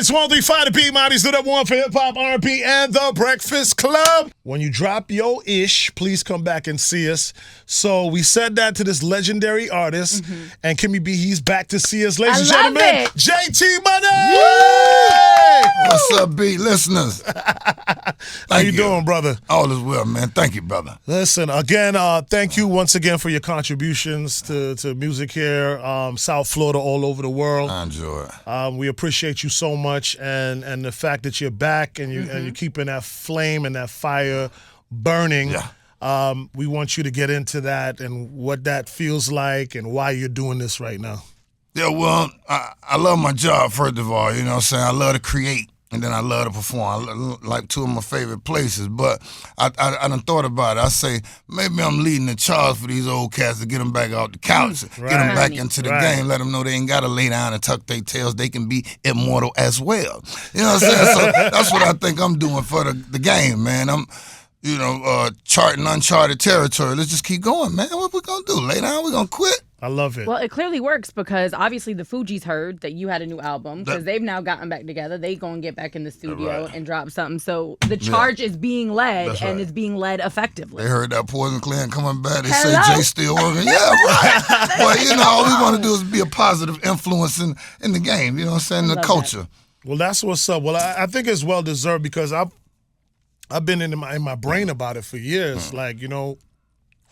It's 135 to P. Marty's the number one for hip hop, R&B, and the Breakfast Club. When you drop your ish, please come back and see us. So we said that to this legendary artist, and Kimmy B, he's back to see us. Ladies and gentlemen, JT Money! What's up, B listeners? How you doing, brother? All is well, man. Thank you, brother. Listen, again, thank you once again for your contributions to music here, South Florida, all over the world. I enjoy it. We appreciate you so much, and the fact that you're back and you're keeping that flame and that fire burning. Yeah. We want you to get into that and what that feels like and why you're doing this right now. Yeah, well, I love my job, first of all. You know what I'm saying? I love to create, and then I love to perform. I like two of my favorite places. But I done thought about it. I say, maybe I'm leading the charge for these old cats to get them back out the couch, get them back into the game, let them know they ain't got to lay down and tuck their tails. They can be immortal as well. You know what I'm saying? So that's what I think I'm doing for the game, man. I'm charting uncharted territory. Let's just keep going, man. What we gonna do? Lay down? We gonna quit? I love it. Well, it clearly works because obviously the Fugees heard that you had a new album because they've now gotten back together. They gonna get back in the studio and drop something. So the charge is being led and is being led effectively. They heard that Poison Clan coming back. They say Jay still working. Yeah, right. Well, all we want to do is be a positive influence in the game. You know what I'm saying? The culture. Well, that's what's up. Well, I think it's well deserved because I've been in my brain about it for years. Like, and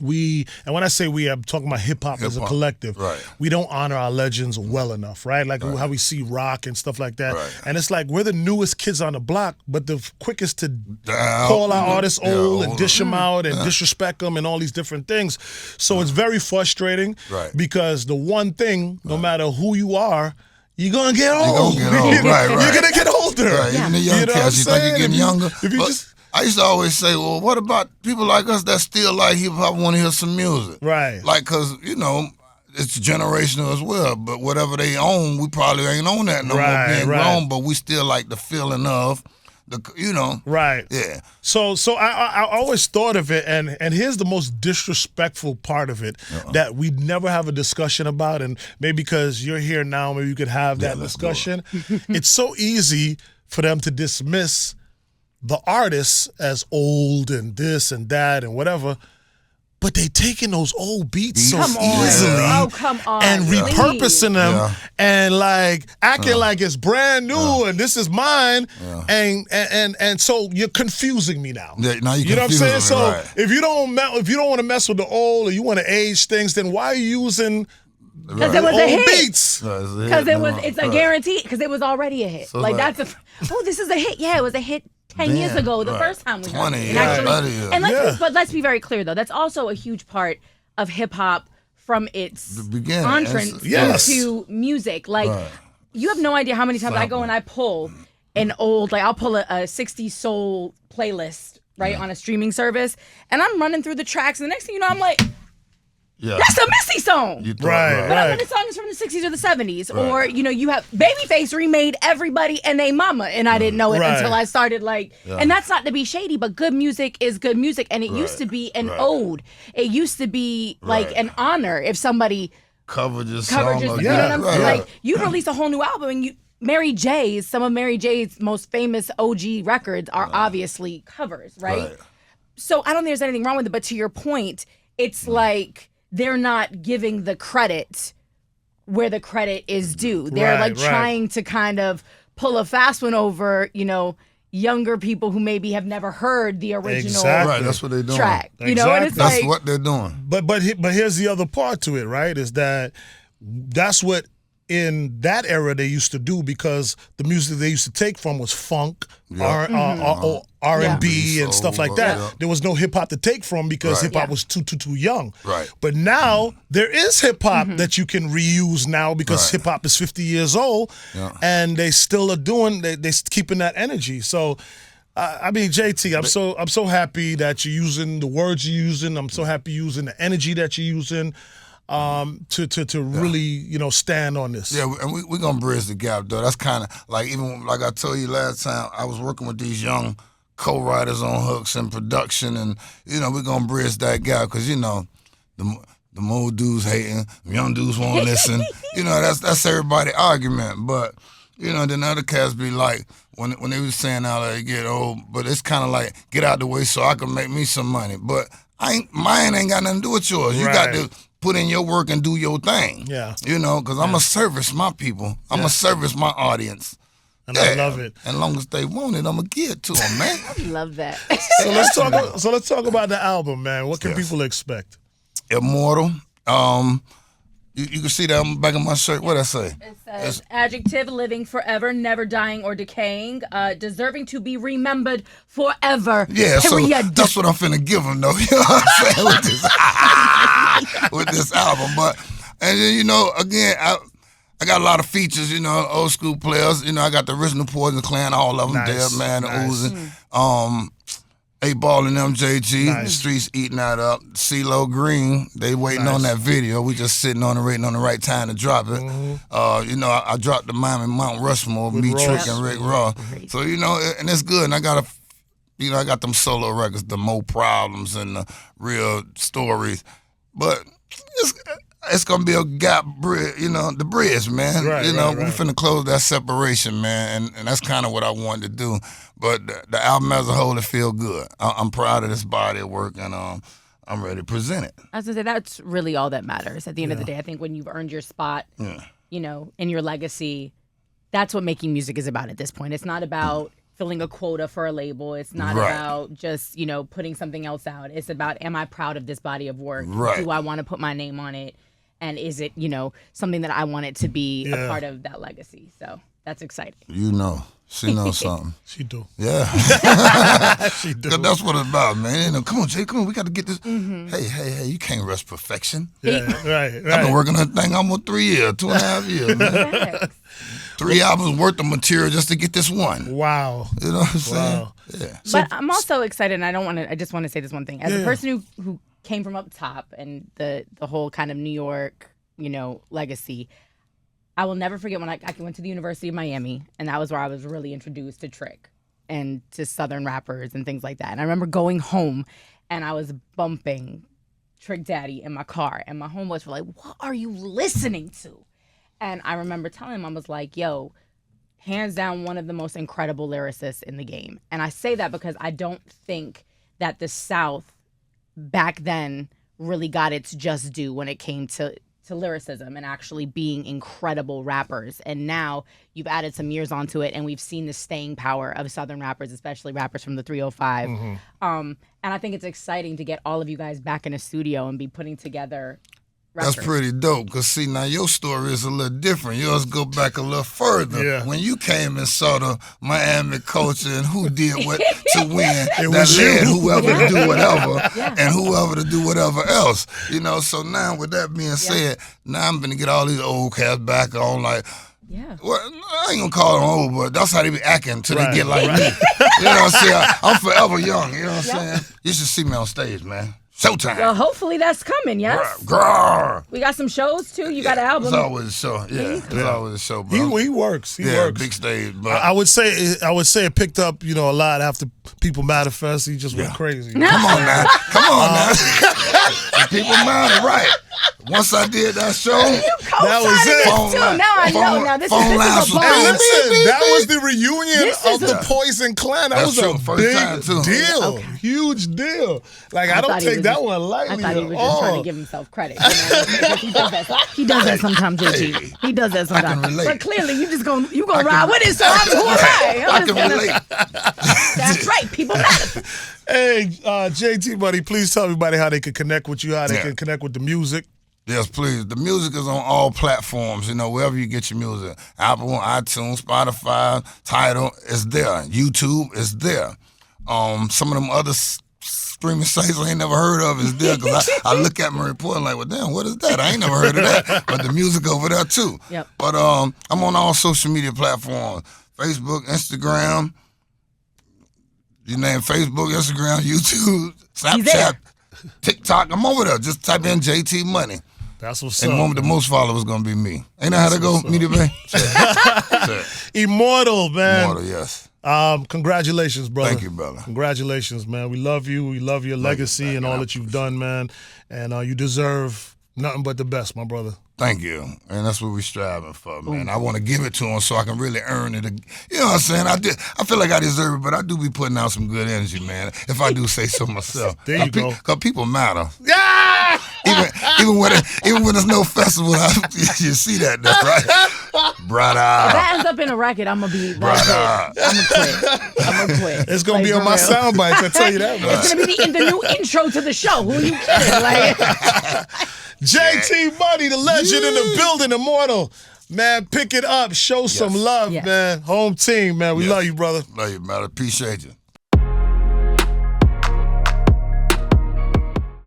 when I say we, I'm talking about hip-hop as a collective. Right. We don't honor our legends well enough, right? Like how we see rock and stuff like that. Right. And it's like we're the newest kids on the block, but the quickest to call our artists old and dish them out and disrespect them and all these different things. So it's very frustrating because the one thing, no matter who you are, you're going to get old. You're going to get older. Right. Even the young cats, you think you're getting younger. If you just... I used to always say, well, what about people like us that still like hip-hop, want to hear some music? Right. Like, because, it's generational as well. But whatever they own, we probably ain't own that no more being grown, but we still like the feeling of, Right. Yeah. So I always thought of it, and here's the most disrespectful part of it that we never have a discussion about, and maybe because you're here now, maybe you could have that discussion. It's so easy for them to dismiss the artists as old and this and that and whatever, but they taking those old beats so easily and repurposing them and like acting like it's brand new and this is mine and so you're confusing me now. Yeah, now you know what I'm saying? Me, so if you don't want to mess with the old or you want to age things, then why are you using because it was a hit. Beats? Because it's a guarantee. Because it was already a hit. So this is a hit. Yeah, it was a hit 10 years ago, the first time we heard it. And let's be very clear, though. That's also a huge part of hip-hop from its entrance to music. Like, you have no idea how many times I go and I pull an old, I'll pull a 60s soul playlist, on a streaming service, and I'm running through the tracks, and the next thing you know, I'm like... Yeah. That's a Missy song. Right. But the song is from the 60s or the 70s. Or, you have Babyface remade Everybody and They Mama. And I didn't know it until I started and that's not to be shady, but good music is good music. And it used to be an ode. It used to be an honor if somebody covered your song. You know what I'm saying? Like, you release a whole new album and some of Mary J's most famous OG records are obviously covers, right? So I don't think there's anything wrong with it. But to your point, it's like... they're not giving the credit where the credit is due. They're trying to kind of pull a fast one over, younger people who maybe have never heard the original that's what they're doing. Track. And it's that's what they're doing. But here's the other part to it, right? Is that's what in that era they used to do because the music they used to take from was funk, R&B and stuff like that. Yeah. There was no hip-hop to take from because hip-hop was too young. Right. But now there is hip-hop that you can reuse now because hip-hop is 50 years old and they still are doing, they're keeping that energy. So, JT, I'm so happy that you're using the words you're using. I'm so happy you're using the energy that you're using. To really, stand on this. Yeah, and we're going to bridge the gap, though. That's kind of like, even like I told you last time, I was working with these young co-writers on hooks and production, and, we're going to bridge that gap because, the old dudes hating, the young dudes won't listen. That's everybody's argument. But You know, then other cats be like, when they was saying how they get old, but it's kind of like, get out the way so I can make me some money. But mine ain't got nothing to do with yours. You got to put in your work and do your thing. Yeah. You know, because I'm going to service my people. I'm going to service my audience. And I love it. As long as they want it, I'm going to give it to them, man. I love that. So let's talk about the album, man. What can people expect? Immortal. You can see that on the back of my shirt. What I say? It says, adjective, living forever, never dying or decaying, deserving to be remembered forever. Yeah, so that's what I'm finna give them, though. You know what I'm saying? With this album. And then, you know, again, I got a lot of features, you know, old school players. You know, I got the original Poison Clan, all of them there, man, the Uzi. 8Ball and MJG, the streets eating that up. CeeLo Green, they waiting on that video. We just sitting on it, waiting on the right time to drop it. You know, I dropped the Miami Mount Rushmore, me, Trick, and Rick Ross. So, you know, and it's good. And I got I got them solo records, the Mo Problems and the Real Stories. But it's gonna be a gap bridge, you know, the bridge, man. We finna close that separation, man, and that's kind of what I wanted to do. But the album as a whole, it feel good. I'm proud of this body of work, and I'm ready to present it. I was gonna say that's really all that matters at the end of the day. I think when you've earned your spot, you know, in your legacy, that's what making music is about at this point. It's not about filling a quota for a label. It's not about just, you know, putting something else out. It's about, am I proud of this body of work? Do I want to put my name on it? And is it, you know, something that I want it to be a part of that legacy? So that's exciting. You know, she knows something. She do. Yeah. She do. That's what it's about, man. You know, come on, Jay, come on, we got to get this. Hey, you can't rush perfection. Yeah, right. I've been working on that thing almost 3 years, 2.5 years, man. 3 albums worth of material just to get this one. Wow. You know what I'm saying? Yeah. But I'm also excited, and I just want to say this one thing. As a person who came from up top and the whole kind of New York, you know, legacy, I will never forget when I went to the University of Miami, and that was where I was really introduced to Trick and to Southern rappers and things like that. And I remember going home, and I was bumping Trick Daddy in my car, and my homeboys were like, "What are you listening to?" And I remember telling him, I was like, "Yo, hands down, one of the most incredible lyricists in the game." And I say that because I don't think that the South back then really got its just due when it came to lyricism and actually being incredible rappers. And now you've added some years onto it, and we've seen the staying power of Southern rappers, especially rappers from the 305. And I think it's exciting to get all of you guys back in a studio and be putting together records. That's pretty dope, because see, now your story is a little different. Yours go back a little further. Yeah. When you came and saw the Miami culture and who did what to win, It that was led you. whoever to do whatever and whoever to do whatever else. You know, so now with that being said, now I'm going to get all these old cats back on like, well, I ain't gonna call them old, but that's how they be acting until they get like me. You know what I'm saying? I'm forever young, you know what I'm saying? You should see me on stage, man. Showtime. Well, hopefully that's coming, yes? Grrr. We got some shows, too. You got an album. It's always a show. Yeah, it's always a show, bro. He works. He works. Big stage. But I would say it picked up, you know, a lot after People Manifest. He just went crazy. Come on now. People Matter, right. Once I did that show, that was it. Now I know. Now this is a bar. That was the reunion of the Poison Clan. That was a big deal. Okay. Huge deal. Like, I don't take that one lightly. I thought he was just trying to give himself credit. You know? He does that sometimes, JG. He does that sometimes. I can relate. But clearly, you gonna ride with it, so who am I? I can relate. That's right. People matter. Hey, JT, buddy, please tell everybody how they can connect with you, how they can connect with the music. Yes, please. The music is on all platforms, you know, wherever you get your music. Apple, iTunes, Spotify, Tidal, it's there. YouTube is there. Some of them other streaming sites I ain't never heard of is there, because I look at my report and like, well, damn, what is that? I ain't never heard of that. But the music over there, too. Yep. But I'm on all social media platforms, Facebook, Instagram. You name Facebook, Instagram, YouTube, Snapchat, TikTok. I'm over there. Just type in JT Money. That's what's up. And one with the most followers going to be me. Ain't that how that go, Media Bay? Immortal, man. Immortal, yes. Congratulations, brother. Thank you, brother. Congratulations, man. We love you. We love your legacy and all that you've done, man. And you deserve nothing but the best, my brother. Thank you. And that's what we're striving for, man. I want to give it to them so I can really earn it. You know what I'm saying? I feel like I deserve it, but I do be putting out some good energy, man, if I do say so myself. There you go. Because people matter. Yeah! Even when there's no festival, you see that, though, right? Brother. If that ends up in a record, I'm going to be like, I'm going to quit. It's going to be on my sound bites, I tell you that much. It's going to be the new intro to the show. Who are you kidding? Like, JT Money, the legend in the building, Immortal. Man, pick it up. Show some love, man. Home team, man. We love you, brother. Love you, man. Appreciate you.